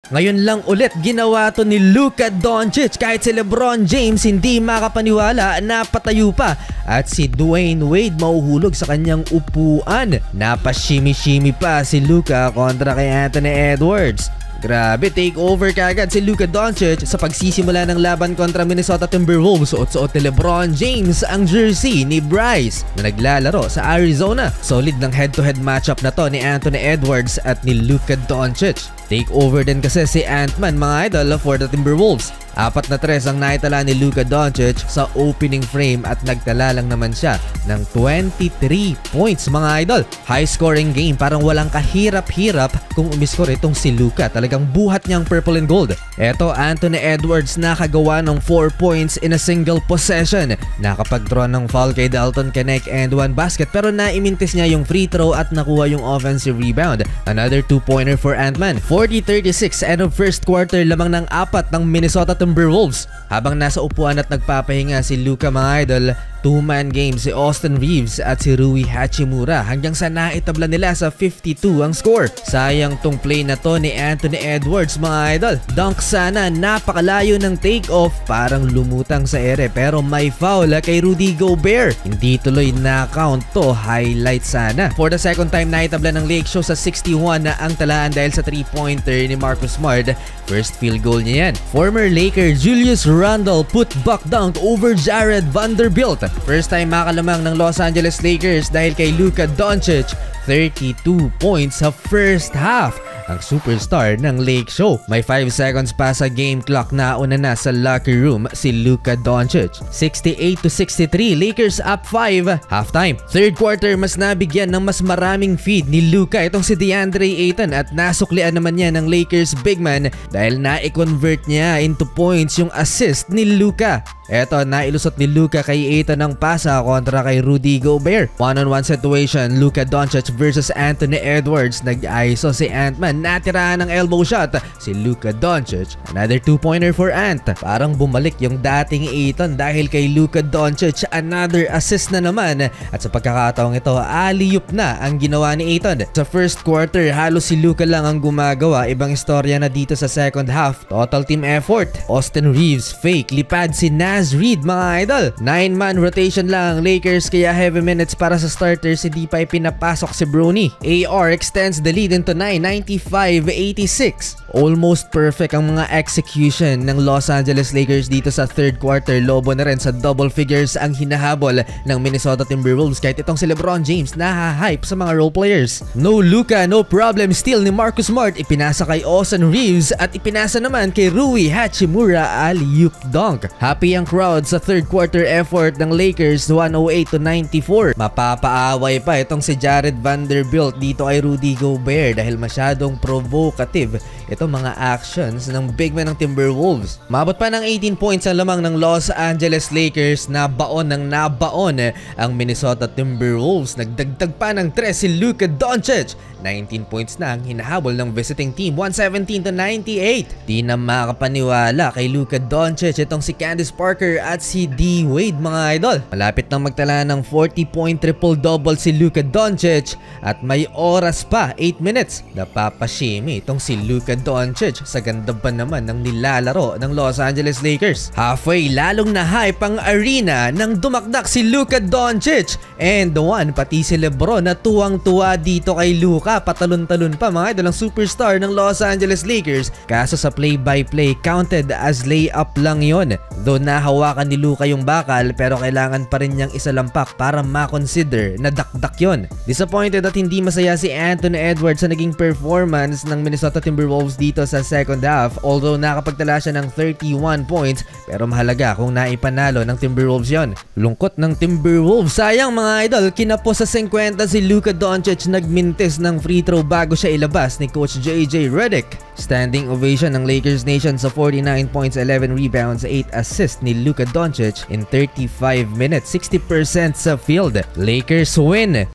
Ngayon lang ulit ginawa to ni Luka Doncic kahit si LeBron James hindi makapaniwala na patayo pa at si Dwayne Wade mauhulog sa kanyang upuan. Napashimi-shimi pa si Luka kontra kay Anthony Edwards. Grabe, take over kagad si Luka Doncic sa pagsisimula ng laban kontra Minnesota Timberwolves. Suot-suot ni LeBron James ang jersey ni Bryce na naglalaro sa Arizona. Solid ng head-to-head matchup na to ni Anthony Edwards at ni Luka Doncic. Take over din kasi si Ant-Man mga idol for the Timberwolves. 4 na 3 ang naitala ni Luka Doncic sa opening frame at nagtala lang naman siya ng 23 points mga idol. High scoring game, parang walang kahirap-hirap kung umiscore itong si Luka. Talagang buhat niyang purple and gold. Eto, Anthony Edwards nakagawa ng 4 points in a single possession. Nakapag-draw ng foul kay Dalton Knecht and 1 basket pero naimintis niya yung free throw at nakuha yung offensive rebound. Another 2-pointer for Ant-Man. 40-36 end of first quarter lamang ng 4 ng Minnesota Timberwolves. Habang nasa upuan at nagpapahinga si Luka mga idol, 2-man game si Austin Reeves at si Rui Hachimura hanggang sa naitabla nila sa 52 ang score. Sayang tong play na to ni Anthony Edwards mga idol. Dunk sana, napakalayo ng take-off, parang lumutang sa ere pero may foul kay Rudy Gobert. Hindi tuloy na-count to, highlight sana. For the second time naitabla ng Lake Show sa 61 na ang talaan dahil sa 3-pointer ni Marcus Smart. First field goal niya yan. Former Laker Julius Randle put back dunk over Jared Vanderbilt. First time makalamang ng Los Angeles Lakers dahil kay Luka Doncic. 32 points sa first half. Ang superstar ng Lake Show. May 5 seconds pa sa game clock, nauna na sa locker room si Luka Doncic. 68-63, Lakers up 5, halftime. Third quarter, mas nabigyan ng mas maraming feed ni Luka itong si DeAndre Ayton at nasuklian naman niya ng Lakers big man dahil na-convert niya into points yung assist ni Luka. Eto, nailusot ni Luka kay Ayton ng pasa kontra kay Rudy Gobert. One-on-one situation, Luka Doncic versus Anthony Edwards. Nag-ISO si Ant-Man, natirahan ng elbow shot si Luka Doncic. Another 2-pointer for Ant. Parang bumalik yung dating Ayton dahil kay Luka Doncic. Another assist na naman at sa pagkakataong ito, alley-oop na ang ginawa ni Ayton. Sa first quarter, halos si Luka lang ang gumagawa. Ibang istorya na dito sa second half. Total team effort. Austin Reeves fake, lipad si Naz Reid mga idol. 9-man rotation lang ang Lakers kaya heavy minutes para sa starters, hindi pa ipinapasok si Bruni. AR extends the lead into 9, 95-86. Almost perfect ang mga execution ng Los Angeles Lakers dito sa third quarter. Lobo na rin sa double figures ang hinahabol ng Minnesota Timberwolves kahit itong si LeBron James nahahype sa mga role players. No Luka, no problem. Steal ni Marcus Smart, ipinasa kay Austin Reeves at ipinasa naman kay Rui Hachimura, alley-oop dunk. Happy ang crowd sa third quarter effort ng Lakers, 108-94. Mapapaaway pa itong si Jared Vanderbilt dito kay Rudy Gobert dahil masyadong provocative itong mga actions ng big man ng Timberwolves. Mabot pa ng 18 points ang lamang ng Los Angeles Lakers. Nabaon ng nabaon ang Minnesota Timberwolves. Nagdagdag pa ng 3 si Luka Doncic. 19 points na ang hinahabol ng visiting team, 117-98. Di na makapaniwala kay Luka Doncic itong si Candace Parker at si D. Wade mga idol. Malapit nang magtala ng 40-point triple-double si Luka Doncic at may oras pa, 8 minutes. Napapashimi itong si Luka Doncic sa ganda ba naman ng nilalaro ng Los Angeles Lakers. Halfway, lalong na-hype ang arena nang dumakdak si Luka Doncic and pati si LeBron na tuwang-tuwa dito kay Luka. Patalon-talon pa mga idol ang superstar ng Los Angeles Lakers. Kaso sa play-by-play, counted as layup lang yon. Though nahawakan ni Luka yung bakal pero kailangan pa rin niyang isalampak para ma-consider na dakdak yon. Disappointed at hindi masaya si Anthony Edwards sa naging performance ng Minnesota Timberwolves dito sa second half. Although nakapagtala siya ng 31 points pero mahalaga kung naipanalo ng Timberwolves yon. Lungkot ng Timberwolves. Sayang mga idol, kinapos sa 50 si Luka Doncic, nagmintis ng free throw bago siya ilabas ni Coach JJ Redick. Standing ovation ng Lakers Nation sa 49 points, 11 rebounds, 8 assists ni Luka Doncic in 35 minutes, 60% sa field. Lakers win!